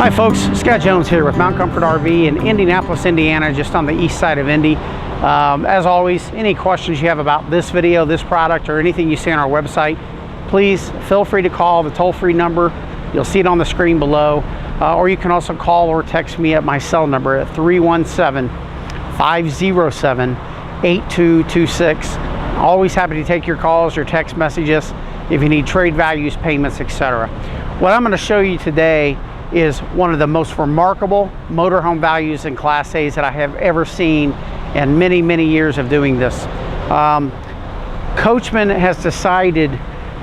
Hi folks, Scott Jones here with Mount Comfort RV in Indianapolis, Indiana, just on the east side of Indy. As always, any questions you have about this video, this product, or anything you see on our website, please feel free to call the toll-free number. You'll see it on the screen below, or you can also call or text me at my cell number at 317-507-8226. Always happy to take your calls, your text messages, if you need trade values, payments, etc. What I'm going to show you today is one of the most remarkable motorhome values in Class A's that I have ever seen in many, many years of doing this. Coachmen has decided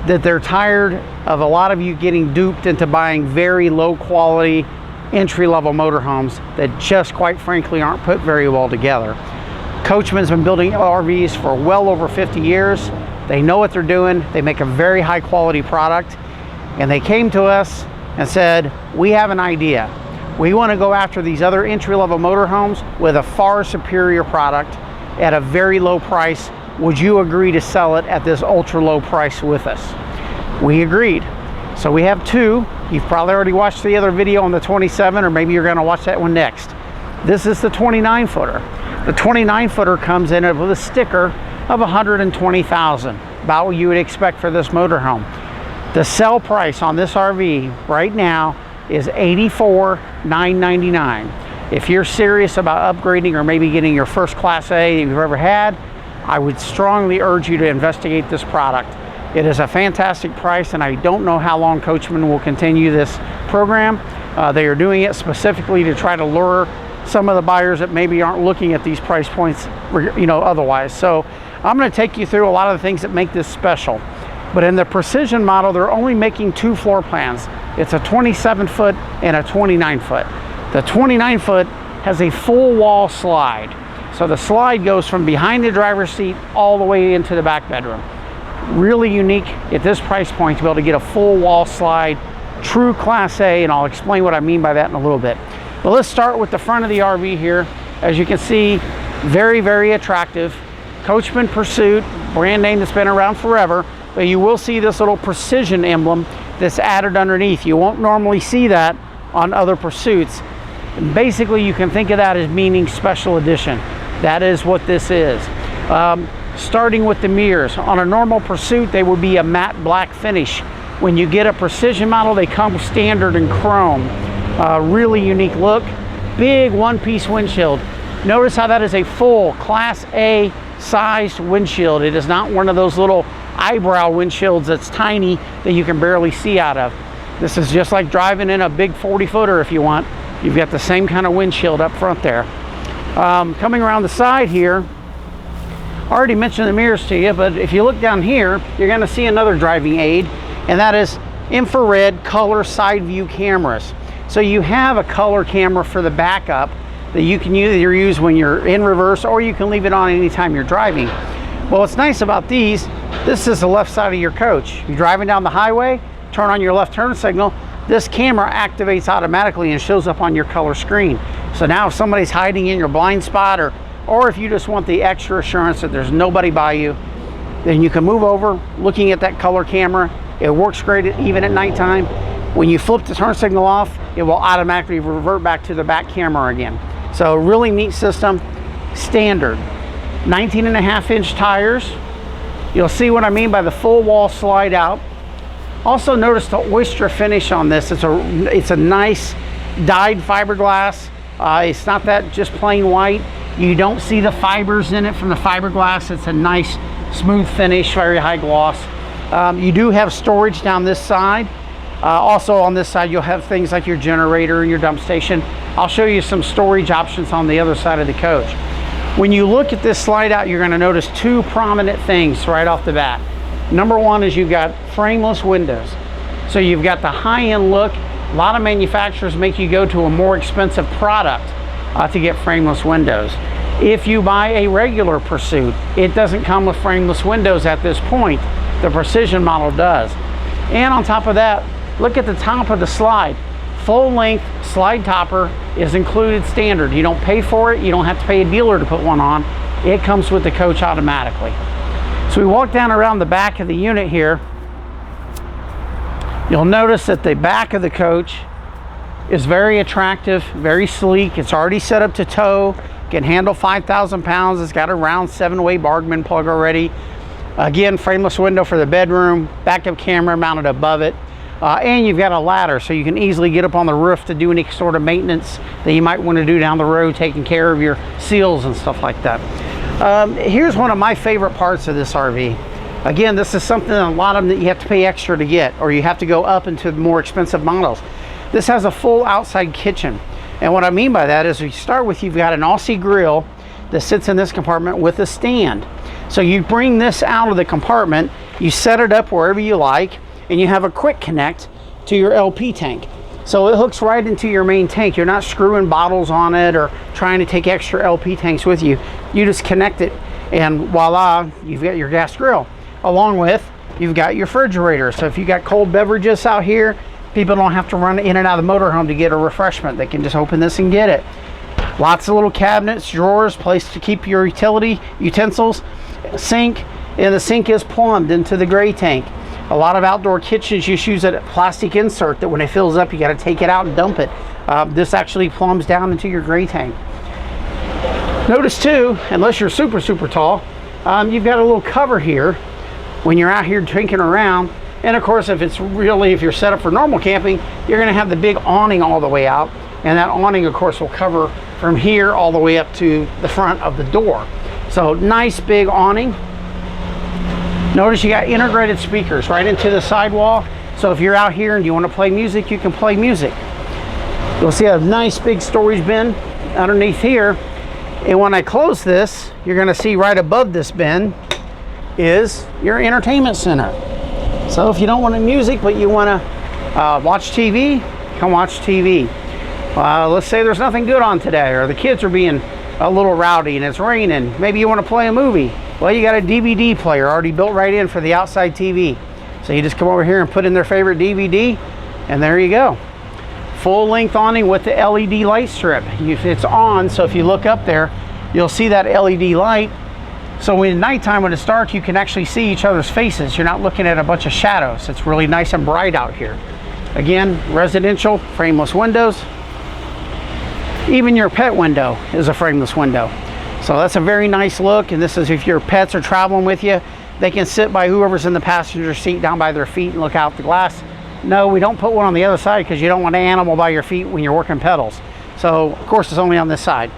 that they're tired of a lot of you getting duped into buying very low quality entry-level motorhomes that just quite frankly aren't put very well together. Coachmen's been building RVs for well over 50 years. They know what they're doing. They make a very high quality product, and they came to us and said, we have an idea. We want to go after these other entry-level motorhomes with a far superior product at a very low price. Would you agree to sell it at this ultra low price with us? We agreed. So we have two. You've probably already watched the other video on the 27, or maybe you're going to watch that one next. This is the 29-footer. The 29-footer comes in with a sticker of $120,000, about what you would expect for this motorhome. The sell price on this RV right now is $84,999. If you're serious about upgrading or maybe getting your first Class A you've ever had, I would strongly urge you to investigate this product. It is a fantastic price, and I don't know how long Coachmen will continue this program. They are doing it specifically to try to lure some of the buyers that maybe aren't looking at these price points, otherwise. So I'm going to take you through a lot of the things that make this special. But in the Precision model, they're only making two floor plans. It's a 27-foot and a 29-foot. The 29-foot has a full wall slide. So the slide goes from behind the driver's seat all the way into the back bedroom. Really unique at this price point to be able to get a full wall slide, true Class A, and I'll explain what I mean by that in a little bit. But let's start with the front of the RV here. As you can see, very, very attractive. Coachmen Pursuit, brand name that's been around forever. But you will see this little Precision emblem that's added underneath. You won't normally see that on other Pursuits. And basically, you can think of that as meaning special edition. That is what this is. Starting with the mirrors. On a normal Pursuit, they would be a matte black finish. When you get a Precision model, they come standard in chrome. Really unique look. Big one-piece windshield. Notice how that is a full Class A sized windshield. It is not one of those little eyebrow windshields that's tiny that you can barely see out of. This is just like driving in a big 40-footer if you want. You've got the same kind of windshield up front there. Coming around the side here, I already mentioned the mirrors to you, but if you look down here, you're going to see another driving aid, and that is infrared color side view cameras. So you have a color camera for the backup that you can either use when you're in reverse, or you can leave it on anytime you're driving. Well, what's nice about these, this is the left side of your coach. You're driving down the highway, turn on your left turn signal, this camera activates automatically and shows up on your color screen. So now if somebody's hiding in your blind spot, or if you just want the extra assurance that there's nobody by you, then you can move over looking at that color camera. It works great even at nighttime. When you flip the turn signal off, it will automatically revert back to the back camera again. So really neat system, standard. 19.5-inch tires. You'll see what I mean by the full wall slide out. Also notice the oyster finish on this. It's a nice dyed fiberglass. It's not that just plain white. You don't see the fibers in it from the fiberglass. It's a nice smooth finish, very high gloss. You do have storage down this side. Also on this side, you'll have things like your generator and your dump station. I'll show you some storage options on the other side of the coach. When you look at this slide out, you're going to notice two prominent things right off the bat. Number one is you've got frameless windows. So you've got the high-end look. A lot of manufacturers make you go to a more expensive product to get frameless windows. If you buy a regular Pursuit, it doesn't come with frameless windows at this point. The Precision model does. And on top of that, look at the top of the slide. Full-length slide topper is included standard. You don't pay for it. You don't have to pay a dealer to put one on. It comes with the coach automatically. So we walk down around the back of the unit here. You'll notice that the back of the coach is very attractive, very sleek. It's already set up to tow, can handle 5,000 pounds. It's got a round 7-way Bargman plug already. Again, frameless window for the bedroom, backup camera mounted above it. And you've got a ladder, so you can easily get up on the roof to do any sort of maintenance that you might want to do down the road, taking care of your seals and stuff like that. Here's one of my favorite parts of this RV. Again, this is something, a lot of them that you have to pay extra to get, or you have to go up into the more expensive models. This has a full outside kitchen. And what I mean by that is, we start with, you've got an Aussie grill that sits in this compartment with a stand. So you bring this out of the compartment, you set it up wherever you like, and you have a quick connect to your LP tank. So it hooks right into your main tank. You're not screwing bottles on it or trying to take extra LP tanks with you. You just connect it, and voila, you've got your gas grill. Along with, you've got your refrigerator. So if you got cold beverages out here, people don't have to run in and out of the motorhome to get a refreshment. They can just open this and get it. Lots of little cabinets, drawers, place to keep your utility utensils, sink, and the sink is plumbed into the gray tank. A lot of outdoor kitchens just use a plastic insert that when it fills up, you got to take it out and dump it. This actually plumbs down into your gray tank. Notice too, unless you're super tall, you've got a little cover here when you're out here drinking around. And of course, if you're set up for normal camping, you're going to have the big awning all the way out, and that awning of course will cover from here all the way up to the front of the door. So nice big awning. Notice you got integrated speakers right into the sidewall. So if you're out here and you want to play music, you can play music. You'll see a nice big storage bin underneath here. And when I close this, you're going to see right above this bin is your entertainment center. So if you don't want to music, but you want to watch TV, come watch TV. Let's say there's nothing good on today, or the kids are being a little rowdy and it's raining. Maybe you want to play a movie. Well, you got a DVD player already built right in for the outside TV. So you just come over here and put in their favorite DVD, and there you go. Full length awning with the LED light strip. It's on, so if you look up there, you'll see that LED light. So when nighttime, when it's dark, you can actually see each other's faces. You're not looking at a bunch of shadows. It's really nice and bright out here. Again, residential, frameless windows. Even your pet window is a frameless window. So that's a very nice look, and this is if your pets are traveling with you, they can sit by whoever's in the passenger seat down by their feet and look out the glass. No, we don't put one on the other side because you don't want an animal by your feet when you're working pedals. So of course it's only on this side.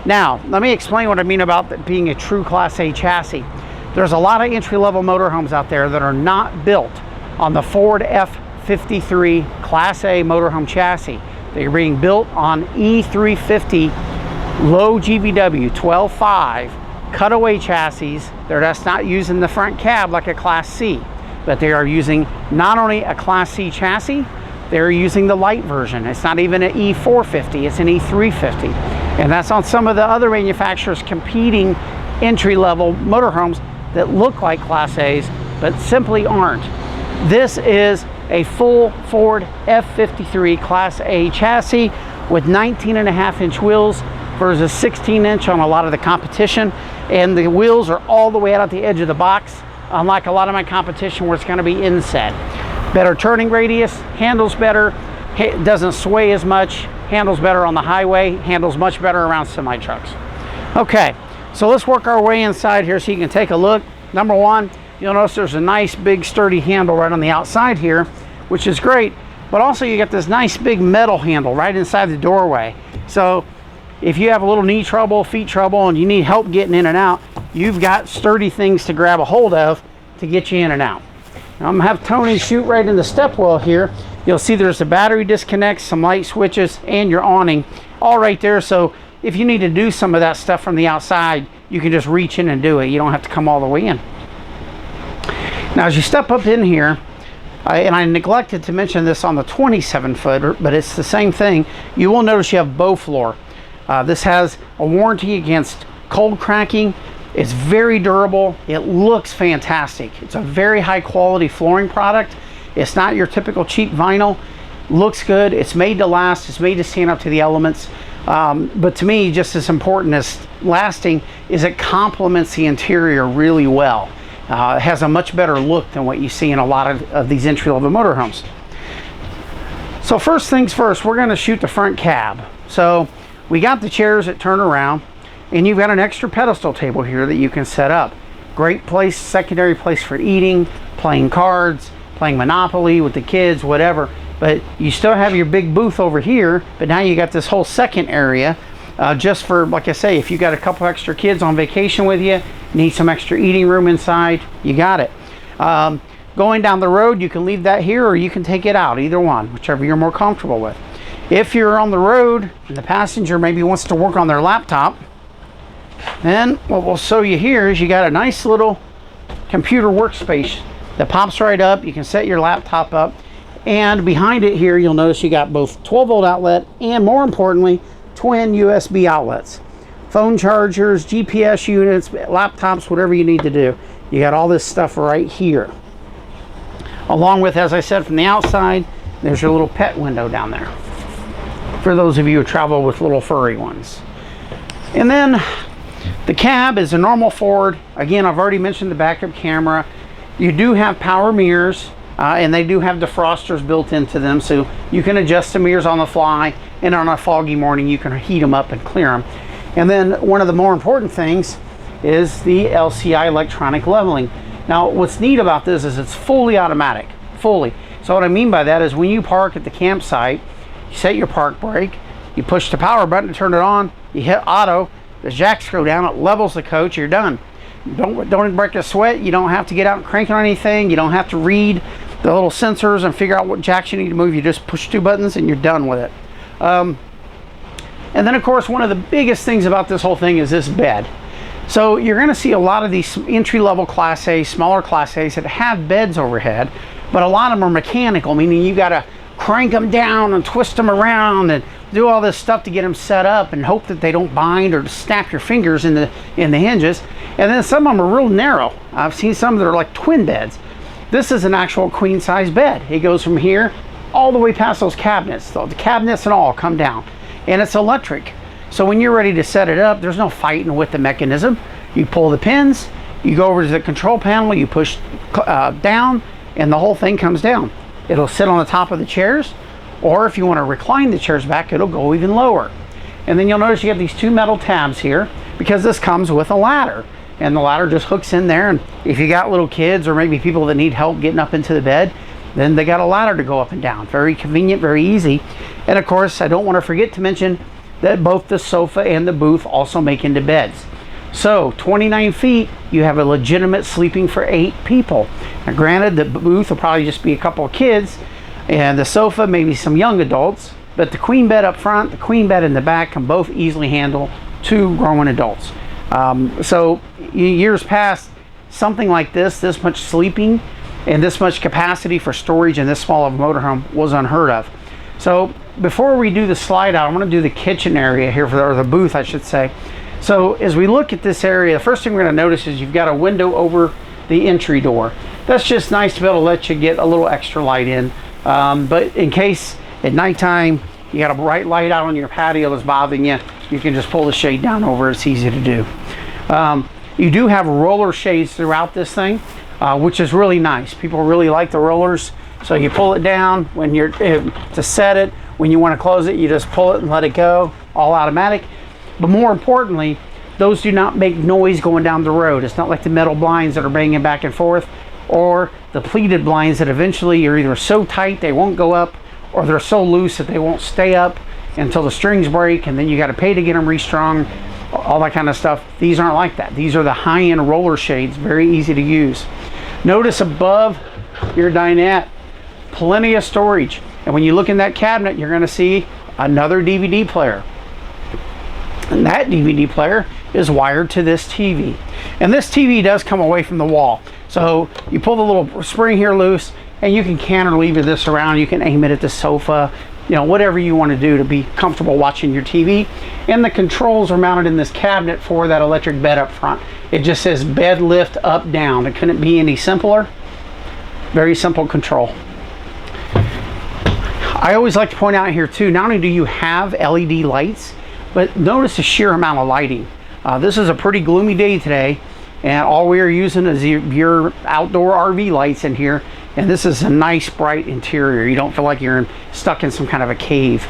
Now, let me explain what I mean about being a true Class A chassis. There's a lot of entry-level motorhomes out there that are not built on the Ford F53 Class A motorhome chassis. They're being built on E350 low GVW 12.5 cutaway chassis. That's not using the front cab like a Class C, but they are using not only a Class C chassis, they're using the light version. It's not even an E450, it's an E350. And that's on some of the other manufacturers competing entry-level motorhomes that look like Class A's, but simply aren't. This is a full Ford F53 Class A chassis with 19.5-inch wheels versus 16-inch on a lot of the competition. And the wheels are all the way out at the edge of the box, unlike a lot of my competition where it's going to be inset. Better turning radius, handles better, doesn't sway as much, handles better on the highway, handles much better around semi-trucks. Okay, so let's work our way inside here so you can take a look. Number one, you'll notice there's a nice big sturdy handle right on the outside here, which is great, but also you got this nice big metal handle right inside the doorway. So if you have a little knee trouble, feet trouble, and you need help getting in and out, you've got sturdy things to grab a hold of to get you in and out. Now I'm gonna have Tony shoot right in the step well here. You'll see there's a battery disconnect, some light switches, and your awning all right there. So if you need to do some of that stuff from the outside, you can just reach in and do it. You don't have to come all the way in. Now as you step up in here, and I neglected to mention this on the 27-footer, but it's the same thing, you will notice you have bow floor. This has a warranty against cold cracking. It's very durable. It looks fantastic. It's a very high quality flooring product. It's not your typical cheap vinyl. Looks good. It's made to last. It's made to stand up to the elements. But to me, just as important as lasting is it complements the interior really well. It has a much better look than what you see in a lot of these entry-level motorhomes. So first things first, we're going to shoot the front cab. So we got the chairs that turn around, and you've got an extra pedestal table here that you can set up. Great place, secondary place for eating, playing cards, playing Monopoly with the kids, whatever. But you still have your big booth over here, but now you got this whole second area just for, like I say, if you got a couple extra kids on vacation with you, need some extra eating room inside, you got it. Going down the road, you can leave that here or you can take it out, either one, whichever you're more comfortable with. If you're on the road and the passenger maybe wants to work on their laptop, then what we'll show you here is you got a nice little computer workspace that pops right up. You can set your laptop up, and behind it here you'll notice you got both 12-volt outlet and, more importantly, twin USB outlets. Phone chargers, GPS units, laptops, whatever you need to do. You got all this stuff right here. Along with, as I said, from the outside, there's your little pet window down there for those of you who travel with little furry ones. And then the cab is a normal Ford. Again, I've already mentioned the backup camera. You do have power mirrors, and they do have defrosters built into them, so you can adjust the mirrors on the fly, and on a foggy morning you can heat them up and clear them. And then one of the more important things is the LCI electronic leveling. Now what's neat about this is it's fully automatic, fully. So what I mean by that is when you park at the campsite, you set your park brake, you push the power button to turn it on, you hit auto, the jacks go down, it levels the coach, you're done. Don't break a sweat. You don't have to get out and crank on anything. You don't have to read the little sensors and figure out what jacks you need to move. You just push 2 buttons and you're done with it. And then of course one of the biggest things about this whole thing is this bed. So you're going to see a lot of these entry-level Class A, smaller Class A's that have beds overhead, but a lot of them are mechanical, meaning you got to crank them down and twist them around and do all this stuff to get them set up and hope that they don't bind or snap your fingers in the hinges. And then some of them are real narrow. I've seen some that are like twin beds. This is an actual queen size bed. It goes from here all the way past those cabinets. So the cabinets and all come down, and it's electric. So when you're ready to set it up, there's no fighting with the mechanism. You pull the pins, you go over to the control panel, you push down, and the whole thing comes down. It'll sit on the top of the chairs, or if you want to recline the chairs back, it'll go even lower. And then you'll notice you have these 2 metal tabs here because this comes with a ladder. And the ladder just hooks in there, and if you got little kids or maybe people that need help getting up into the bed, then they got a ladder to go up and down. Very convenient, very easy. And of course, I don't want to forget to mention that both the sofa and the booth also make into beds. So 29 feet, you have a legitimate sleeping for 8 people. Now granted, the booth will probably just be a couple of kids, and the sofa maybe some young adults, but the queen bed up front, the queen bed in the back can both easily handle 2 grown adults. So years past, something like this much sleeping and this much capacity for storage in this small of a motorhome was unheard of. So before we do the slide out, I'm going to do the kitchen area here, or the booth I should say. So as we look at this area, the first thing we're going to notice is you've got a window over the entry door. That's just nice to be able to let you get a little extra light in. But in case at nighttime you got a bright light out on your patio that's bothering you, you can just pull the shade down over. It's easy to do. You do have roller shades throughout this thing, which is really nice. People really like the rollers. So you pull it down when you're to set it. When you want to close it, you just pull it and let it go, all automatic. But more importantly, those do not make noise going down the road. It's not like the metal blinds that are banging back and forth, or the pleated blinds that eventually are either so tight they won't go up, or they're so loose that they won't stay up until the strings break, and then you got to pay to get them restrung, all that kind of stuff. These aren't like that. These are the high-end roller shades, very easy to use. Notice above your dinette, plenty of storage. And when you look in that cabinet, you're going to see another DVD player. And that DVD player is wired to this TV. And this TV does come away from the wall. So you pull the little spring here loose, and you can cantilever this around. You can aim it at the sofa, you know, whatever you want to do to be comfortable watching your TV. And the controls are mounted in this cabinet for that electric bed up front. It just says bed lift up down. It couldn't be any simpler. Very simple control. I always like to point out here too, not only do you have LED lights, but notice the sheer amount of lighting. This is a pretty gloomy day today, and all we are using is your outdoor RV lights in here. And this is a nice bright interior. You don't feel like you're stuck in some kind of a cave.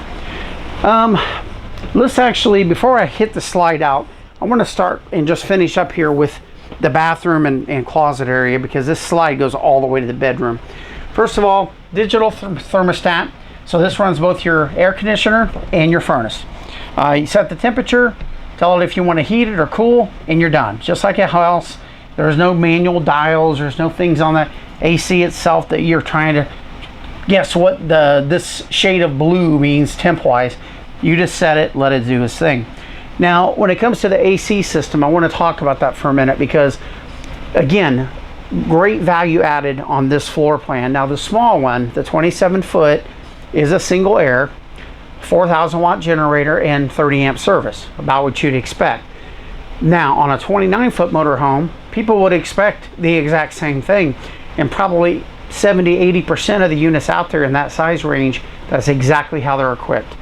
Let's actually, before I hit the slide out, I want to start and just finish up here with the bathroom and closet area, because this slide goes all the way to the bedroom. First of all, digital thermostat. So this runs both your air conditioner and your furnace. You set the temperature, tell it if you want to heat it or cool, and you're done. Just like a house, there's no manual dials, there's no things on the AC itself that you're trying to guess what this shade of blue means temp-wise. You just set it, let it do its thing. Now, when it comes to the AC system, I want to talk about that for a minute, because again, great value added on this floor plan. Now, the small one, the 27 foot, is a single air, 4,000 watt generator and 30 amp service, about what you'd expect. Now, on a 29 foot motorhome, people would expect the exact same thing, and probably 70–80% of the units out there in that size range, that's exactly how they're equipped.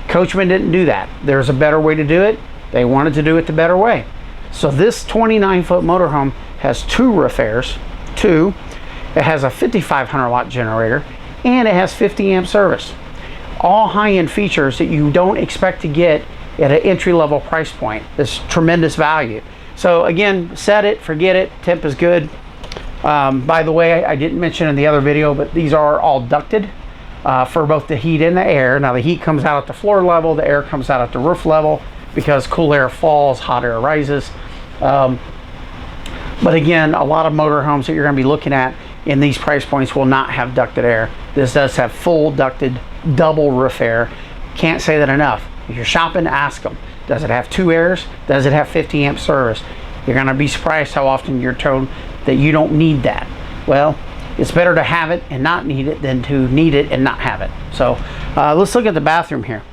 Coachmen didn't do that. There's a better way to do it. They wanted to do it the better way. So this 29 foot motorhome has 2 roof airs, it has a 5,500 watt generator, and it has 50 amp service. All high-end features that you don't expect to get at an entry-level price point. This tremendous value. So again, set it, forget it, temp is good. By the way, I didn't mention in the other video, but these are all ducted for both the heat and the air. Now the heat comes out at the floor level, the air comes out at the roof level, because cool air falls, hot air rises. But again, a lot of motorhomes that you're going to be looking at in these price points will not have ducted air. This does have full ducted double roof air. Can't say that enough. If you're shopping, ask them. Does it have 2 airs? Does it have 50 amp service? You're going to be surprised how often you're told that you don't need that. Well, it's better to have it and not need it than to need it and not have it. So let's look at the bathroom here.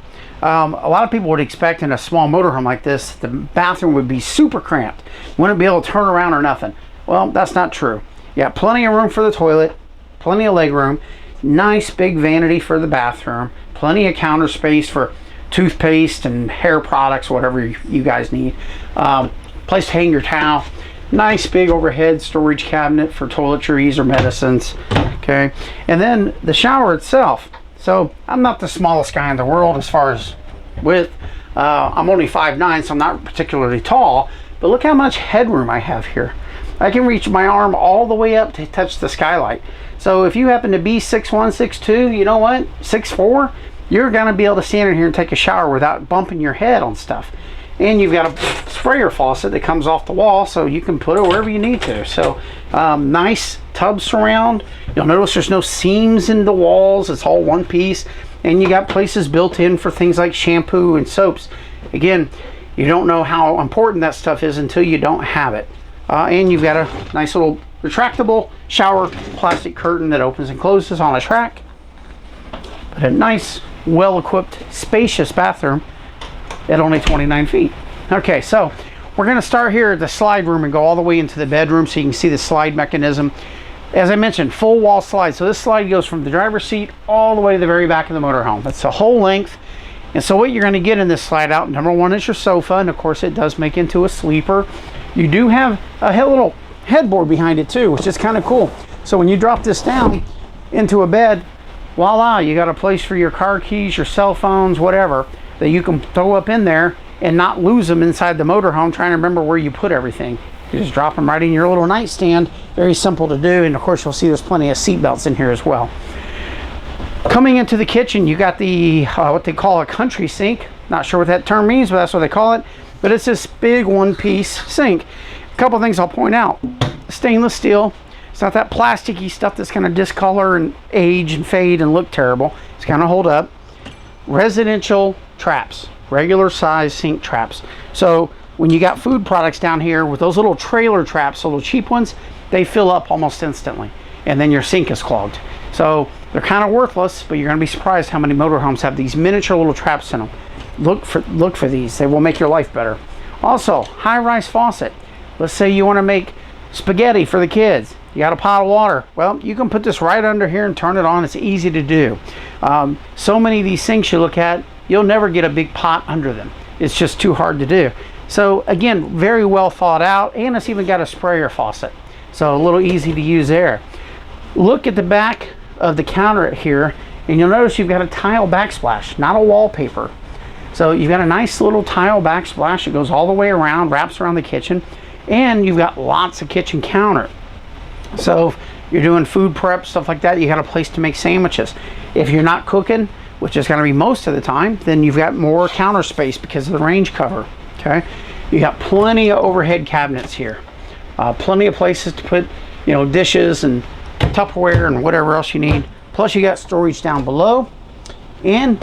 A lot of people would expect in a small motorhome like this, the bathroom would be super cramped. Wouldn't be able to turn around or nothing. Well, that's not true. You got plenty of room for the toilet, plenty of leg room, nice big vanity for the bathroom, plenty of counter space for toothpaste and hair products, whatever you guys need. Place to hang your towel. Nice big overhead storage cabinet for toiletries or medicines. Okay, and then the shower itself. So I'm not the smallest guy in the world as far as width. I'm only 5'9", so I'm not particularly tall, but look how much headroom I have here. I can reach my arm all the way up to touch the skylight. So if you happen to be 6'1", 6'2", you know what, 6'4", you're gonna be able to stand in here and take a shower without bumping your head on stuff. And you've got a sprayer faucet that comes off the wall, so you can put it wherever you need to. So nice tub surround. You'll notice there's no seams in the walls. It's all one piece. And you got places built in for things like shampoo and soaps. Again, you don't know how important that stuff is until you don't have it. And you've got a nice little retractable shower plastic curtain that opens and closes on a track. But a nice, well-equipped, spacious bathroom at only 29 feet. Okay, so we're going to start here at the slide room and go all the way into the bedroom so you can see the slide mechanism. As I mentioned, full wall slide. So this slide goes from the driver's seat all the way to the very back of the motorhome. That's the whole length. And so what you're going to get in this slide out, number one is your sofa, and of course it does make into a sleeper. You do have a little headboard behind it too, which is kind of cool. So when you drop this down into a bed, voila, you got a place for your car keys, your cell phones, whatever, that you can throw up in there and not lose them inside the motorhome trying to remember where you put everything. You just drop them right in your little nightstand. Very simple to do, and of course you'll see there's plenty of seat belts in here as well. Coming into the kitchen, you got the what they call a country sink. Not sure what that term means, but that's what they call it. But it's this big one-piece sink. A couple things I'll point out. Stainless steel. It's not that plasticky stuff that's going to discolor and age and fade and look terrible. It's going to hold up. Residential traps, regular size sink traps. So when you got food products down here with those little trailer traps, little cheap ones, they fill up almost instantly, and then your sink is clogged. So they're kind of worthless, but you're going to be surprised how many motorhomes have these miniature little traps in them. Look for these. They will make your life better. Also, high-rise faucet. Let's say you want to make spaghetti for the kids. You got a pot of water. Well, you can put this right under here and turn it on. It's easy to do. So many of these sinks you look at, you'll never get a big pot under them. It's just too hard to do. So again, very well thought out, and it's even got a sprayer faucet. So a little easy to use there. Look at the back of the counter here, and you'll notice you've got a tile backsplash, not a wallpaper. So you've got a nice little tile backsplash. It goes all the way around, wraps around the kitchen, and you've got lots of kitchen counter. So if you're doing food prep, stuff like that, you got a place to make sandwiches. If you're not cooking, which is going to be most of the time, then you've got more counter space because of the range cover. Okay, you got plenty of overhead cabinets here, plenty of places to put, you know, dishes and Tupperware and whatever else you need. Plus you got storage down below. And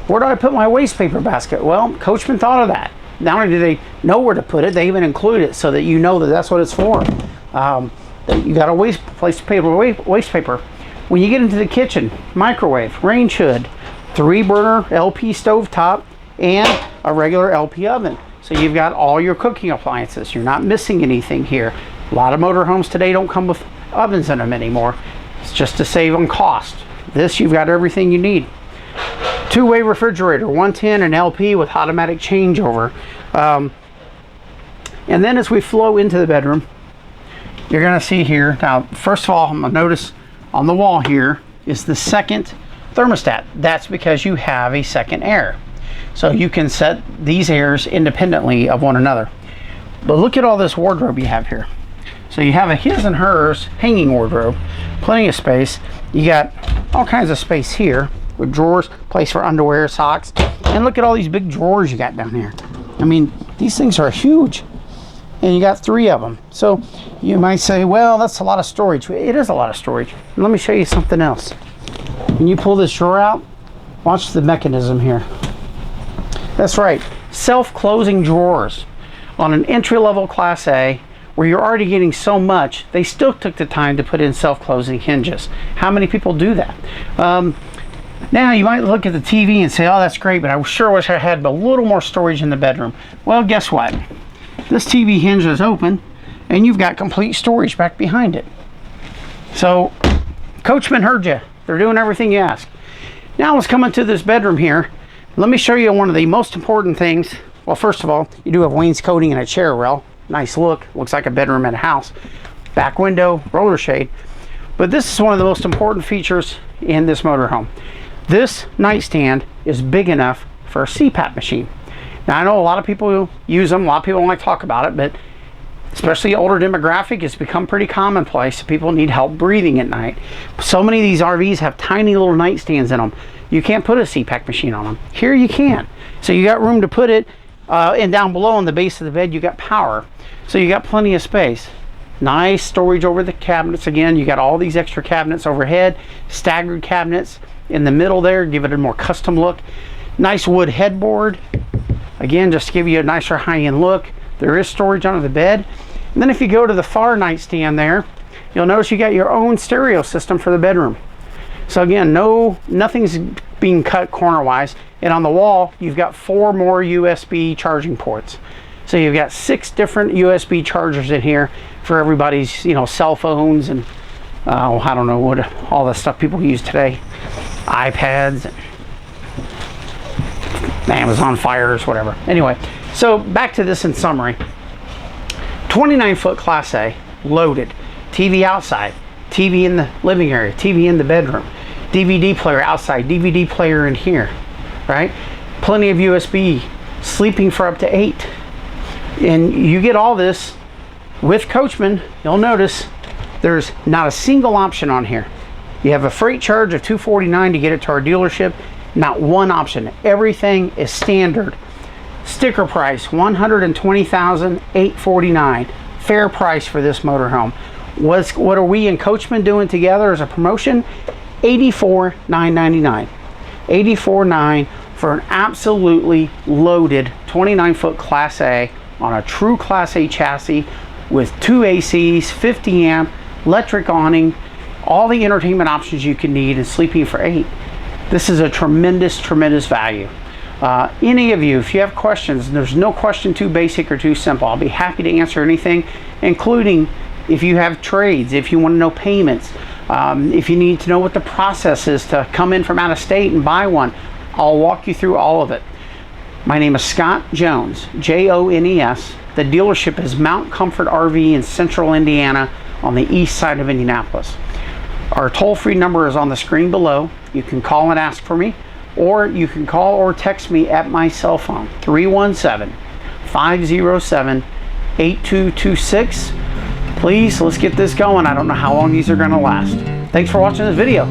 where do I put my waste paper basket? Well, Coachmen thought of that. Not only do they know where to put it, they even include it so that you know that that's what it's for. You got a waste paper. When you get into the kitchen, microwave, range hood, 3-burner LP stove top, and a regular LP oven. So you've got all your cooking appliances. You're not missing anything here. A lot of motorhomes today don't come with ovens in them anymore. It's just to save on cost. This, you've got everything you need. 2-way refrigerator, 110 and LP with automatic changeover. And then as we flow into the bedroom, you're going to see here, now first of all, I'm going to notice on the wall here is the second thermostat. That's because you have a second air. So you can set these airs independently of one another. But look at all this wardrobe you have here. So you have a his and hers hanging wardrobe, plenty of space. You got all kinds of space here with drawers, place for underwear, socks, and look at all these big drawers you got down here. I mean, these things are huge, and you got 3 of them. So you might say, well, that's a lot of storage. It is a lot of storage. Let me show you something else. When you pull this drawer out, watch the mechanism here. That's right, self-closing drawers. On an entry-level Class A, where you're already getting so much, they still took the time to put in self-closing hinges. How many people do that? Now you might look at the TV and say, oh, that's great, but I sure wish I had a little more storage in the bedroom. Well, guess what? This TV hinge is open and you've got complete storage back behind it. So Coachmen heard you. They're doing everything you ask. Now let's come into this bedroom here. Let me show you one of the most important things. Well, first of all, you do have wainscoting and a chair rail. Nice look. Looks like a bedroom in a house. Back window, roller shade. But this is one of the most important features in this motorhome. This nightstand is big enough for a CPAP machine. Now I know a lot of people use them, a lot of people don't like to talk about it, but especially older demographic, it's become pretty commonplace. People need help breathing at night. So many of these RVs have tiny little nightstands in them. You can't put a CPAP machine on them. Here you can. So you got room to put it, and down below on the base of the bed you got power. So you got plenty of space. Nice storage over the cabinets. Again, you got all these extra cabinets overhead, staggered cabinets in the middle there, give it a more custom look. Nice wood headboard. Again, just to give you a nicer high-end look. There is storage under the bed. And then if you go to the far nightstand there, you'll notice you got your own stereo system for the bedroom. So again, nothing's being cut corner-wise. And on the wall, you've got 4 more USB charging ports. So you've got 6 different USB chargers in here for everybody's, you know, cell phones and I don't know what all the stuff people use today, iPads, Amazon Fires, whatever. Anyway, so back to this in summary. 29-foot Class A, loaded. TV outside, TV in the living area, TV in the bedroom, DVD player outside, DVD player in here, right? Plenty of USB, sleeping for up to 8. And you get all this with Coachmen. You'll notice there's not a single option on here. You have a freight charge of $249 to get it to our dealership. Not one option. Everything is standard. Sticker price $120,849. Fair price for this motorhome. What are we and Coachmen doing together as a promotion? $84,999. $84,999 for an absolutely loaded 29-foot Class A on a true Class A chassis with 2 ACs, 50 amp, electric awning, all the entertainment options you can need, and sleeping for 8. This is a tremendous, tremendous value. Any of you, if you have questions, there's no question too basic or too simple. I'll be happy to answer anything, including if you have trades, if you want to know payments, if you need to know what the process is to come in from out of state and buy one. I'll walk you through all of it. My name is Scott Jones, Jones. The dealership is Mount Comfort RV in central Indiana on the east side of Indianapolis. Our toll-free number is on the screen below. You can call and ask for me, or you can call or text me at my cell phone, 317-507-8226. Please, let's get this going. I don't know how long these are going to last. Thanks for watching this video.